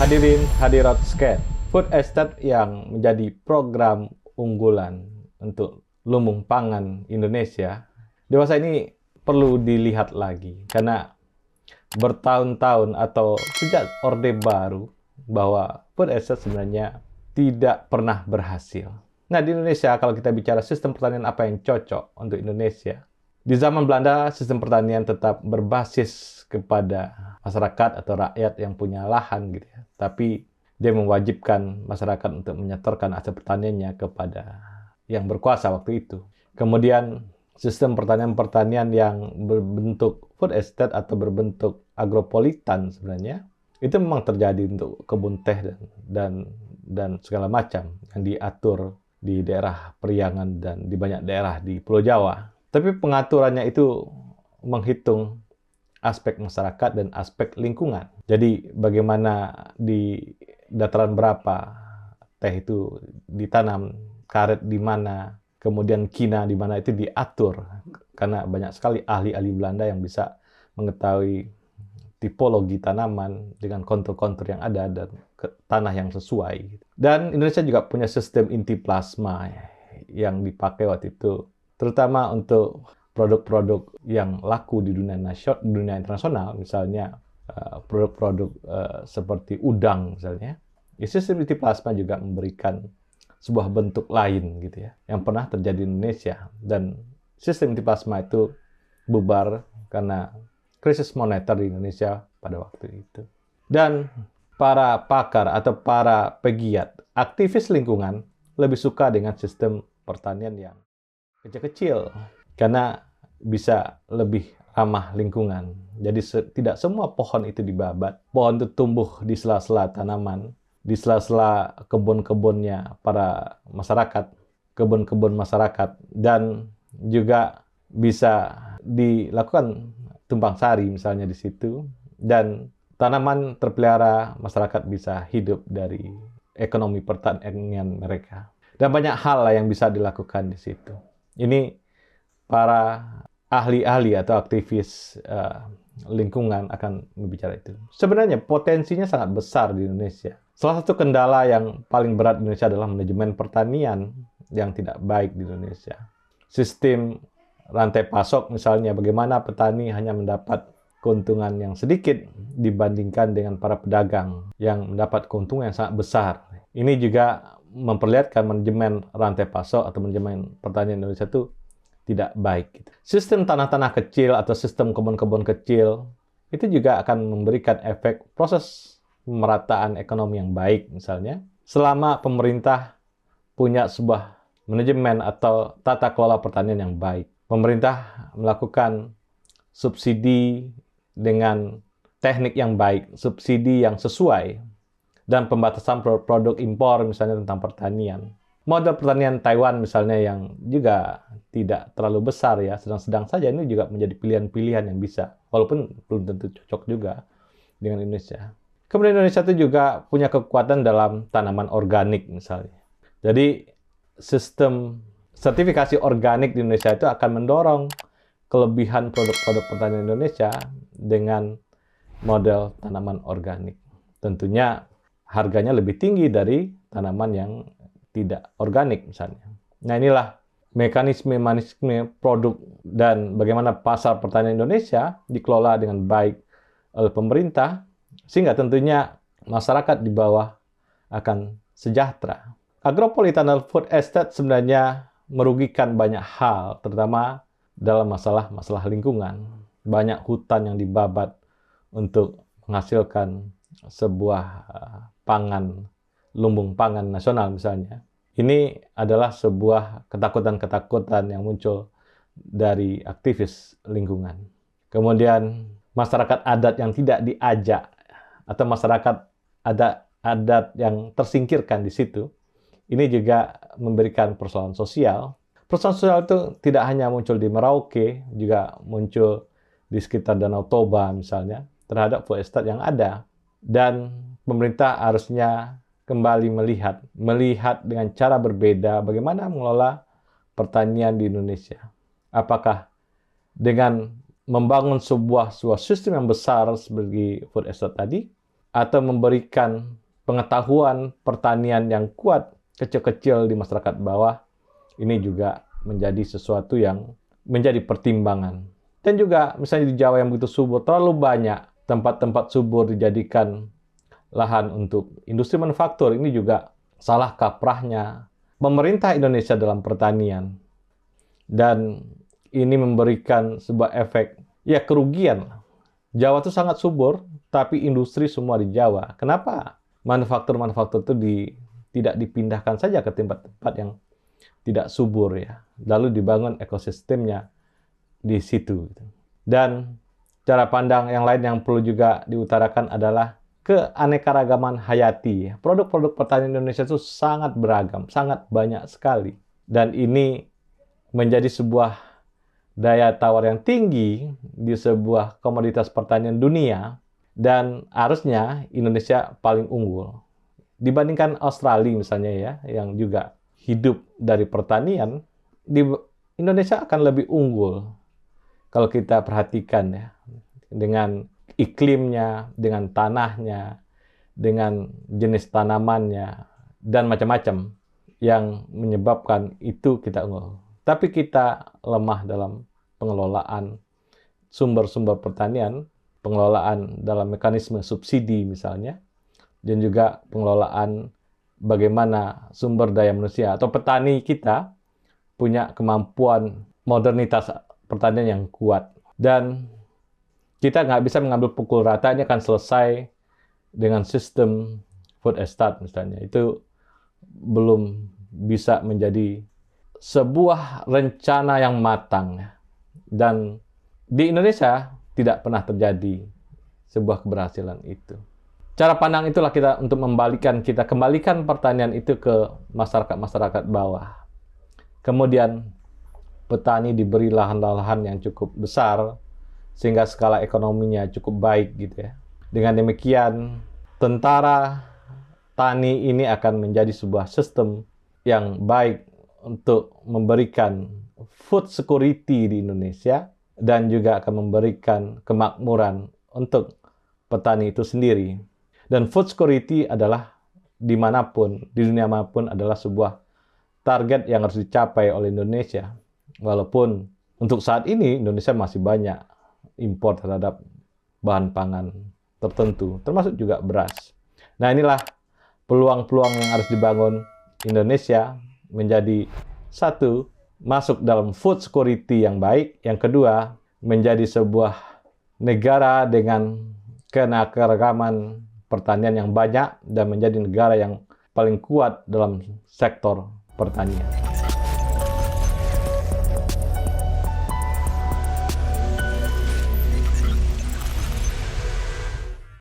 Hadirin hadirat sekalian, food estate yang menjadi program unggulan untuk lumbung pangan Indonesia, dewasa ini perlu dilihat lagi karena bertahun-tahun atau sejak Orde Baru bahwa food estate sebenarnya tidak pernah berhasil. Nah, di Indonesia kalau kita bicara sistem pertanian apa yang cocok untuk Indonesia, di zaman Belanda sistem pertanian tetap berbasis kepada masyarakat atau rakyat yang punya lahan gitu ya. Tapi dia mewajibkan masyarakat untuk menyetorkan hasil pertaniannya kepada yang berkuasa waktu itu. Kemudian sistem pertanian-pertanian yang berbentuk food estate atau berbentuk agropolitan sebenarnya itu memang terjadi untuk kebun teh dan segala macam yang diatur di daerah Priangan dan di banyak daerah di Pulau Jawa. Tapi pengaturannya itu menghitung aspek masyarakat dan aspek lingkungan. Jadi bagaimana di dataran berapa teh itu ditanam, karet di mana, kemudian kina di mana itu diatur. Karena banyak sekali ahli-ahli Belanda yang bisa mengetahui tipologi tanaman dengan kontur-kontur yang ada dan tanah yang sesuai. Dan Indonesia juga punya sistem inti plasma yang dipakai waktu itu, terutama untuk produk-produk yang laku di dunia internasional, misalnya produk-produk seperti udang misalnya. Sistem inti plasma juga memberikan sebuah bentuk lain gitu ya, yang pernah terjadi di Indonesia. Dan sistem inti plasma itu bubar karena krisis moneter di Indonesia pada waktu itu. Dan para pakar atau para pegiat, aktivis lingkungan lebih suka dengan sistem pertanian yang kecil-kecil karena bisa lebih ramah lingkungan. Jadi tidak semua pohon itu dibabat. Pohon itu tumbuh di sela-sela tanaman, di sela-sela kebun-kebunnya para masyarakat, kebun-kebun masyarakat, dan juga bisa dilakukan tumpang sari misalnya di situ, dan tanaman terpelihara, masyarakat bisa hidup dari ekonomi pertanian mereka. Dan banyak hal yang bisa dilakukan di situ. Ini para ahli-ahli atau aktivis lingkungan akan berbicara itu. Sebenarnya potensinya sangat besar di Indonesia. Salah satu kendala yang paling berat di Indonesia adalah manajemen pertanian yang tidak baik di Indonesia. Sistem rantai pasok misalnya, bagaimana petani hanya mendapat keuntungan yang sedikit dibandingkan dengan para pedagang yang mendapat keuntungan yang sangat besar. Ini juga memperlihatkan manajemen rantai pasok atau manajemen pertanian Indonesia itu tidak baik. Sistem tanah-tanah kecil atau sistem kebun-kebun kecil itu juga akan memberikan efek proses pemerataan ekonomi yang baik misalnya. Selama pemerintah punya sebuah manajemen atau tata kelola pertanian yang baik. Pemerintah melakukan subsidi dengan teknik yang baik, subsidi yang sesuai, dan pembatasan produk impor misalnya tentang pertanian. Model pertanian Taiwan misalnya yang juga tidak terlalu besar ya, sedang-sedang saja, ini juga menjadi pilihan-pilihan yang bisa, walaupun belum tentu cocok juga dengan Indonesia. Kemudian Indonesia itu juga punya kekuatan dalam tanaman organik misalnya. Jadi sistem sertifikasi organik di Indonesia itu akan mendorong kelebihan produk-produk pertanian Indonesia dengan model tanaman organik. Tentunya harganya lebih tinggi dari tanaman yang tidak organik misalnya. Nah, inilah mekanisme produk dan bagaimana pasar pertanian Indonesia dikelola dengan baik oleh pemerintah, sehingga tentunya masyarakat di bawah akan sejahtera. Agropolitan dan food estate sebenarnya merugikan banyak hal, terutama dalam masalah lingkungan. Banyak hutan yang dibabat untuk menghasilkan sebuah pangan, lumbung pangan nasional misalnya. Ini adalah sebuah ketakutan-ketakutan yang muncul dari aktivis lingkungan. Kemudian masyarakat adat yang tidak diajak atau masyarakat adat yang tersingkirkan di situ, ini juga memberikan persoalan sosial. Persoalan sosial itu tidak hanya muncul di Merauke, juga muncul di sekitar Danau Toba misalnya, terhadap food estate yang ada. Dan pemerintah harusnya kembali melihat dengan cara berbeda bagaimana mengelola pertanian di Indonesia. Apakah dengan membangun sebuah sistem yang besar seperti food estate tadi, atau memberikan pengetahuan pertanian yang kuat kecil-kecil di masyarakat bawah, ini juga menjadi sesuatu yang menjadi pertimbangan. Dan juga misalnya di Jawa yang begitu subur, terlalu banyak tempat-tempat subur dijadikan lahan untuk industri manufaktur. Ini juga salah kaprahnya pemerintah Indonesia dalam pertanian. Dan ini memberikan sebuah efek, ya kerugian. Jawa itu sangat subur, tapi industri semua di Jawa. Kenapa manufaktur-manufaktur itu tidak dipindahkan saja ke tempat-tempat yang tidak subur ya, lalu dibangun ekosistemnya di situ. Dan cara pandang yang lain yang perlu juga diutarakan adalah keanekaragaman hayati. Produk-produk pertanian Indonesia itu sangat beragam, sangat banyak sekali. Dan ini menjadi sebuah daya tawar yang tinggi di sebuah komoditas pertanian dunia, dan harusnya Indonesia paling unggul. Dibandingkan Australia misalnya ya, yang juga hidup dari pertanian, di Indonesia akan lebih unggul kalau kita perhatikan ya, dengan iklimnya, dengan tanahnya, dengan jenis tanamannya, dan macam-macam yang menyebabkan itu kita unggul. Tapi kita lemah dalam pengelolaan sumber-sumber pertanian, pengelolaan dalam mekanisme subsidi misalnya, dan juga pengelolaan bagaimana sumber daya manusia atau petani kita punya kemampuan modernitas pertanian yang kuat. Dan kita nggak bisa mengambil pukul rata ini akan selesai dengan sistem food estate misalnya. Itu belum bisa menjadi sebuah rencana yang matang. Dan di Indonesia tidak pernah terjadi sebuah keberhasilan itu. Cara pandang itulah kita untuk kembalikan pertanian itu ke masyarakat bawah. Kemudian petani diberi lahan-lahan yang cukup besar sehingga skala ekonominya cukup baik gitu ya. Dengan demikian, tentara tani ini akan menjadi sebuah sistem yang baik untuk memberikan food security di Indonesia dan juga akan memberikan kemakmuran untuk petani itu sendiri. Dan food security adalah dimanapun, di dunia manapun adalah sebuah target yang harus dicapai oleh Indonesia. Walaupun untuk saat ini Indonesia masih banyak impor terhadap bahan pangan tertentu, termasuk juga beras. Nah inilah peluang-peluang yang harus dibangun Indonesia menjadi satu, masuk dalam food security yang baik. Yang kedua, menjadi sebuah negara dengan keanekaragaman pertanian yang banyak dan menjadi negara yang paling kuat dalam sektor pertanian.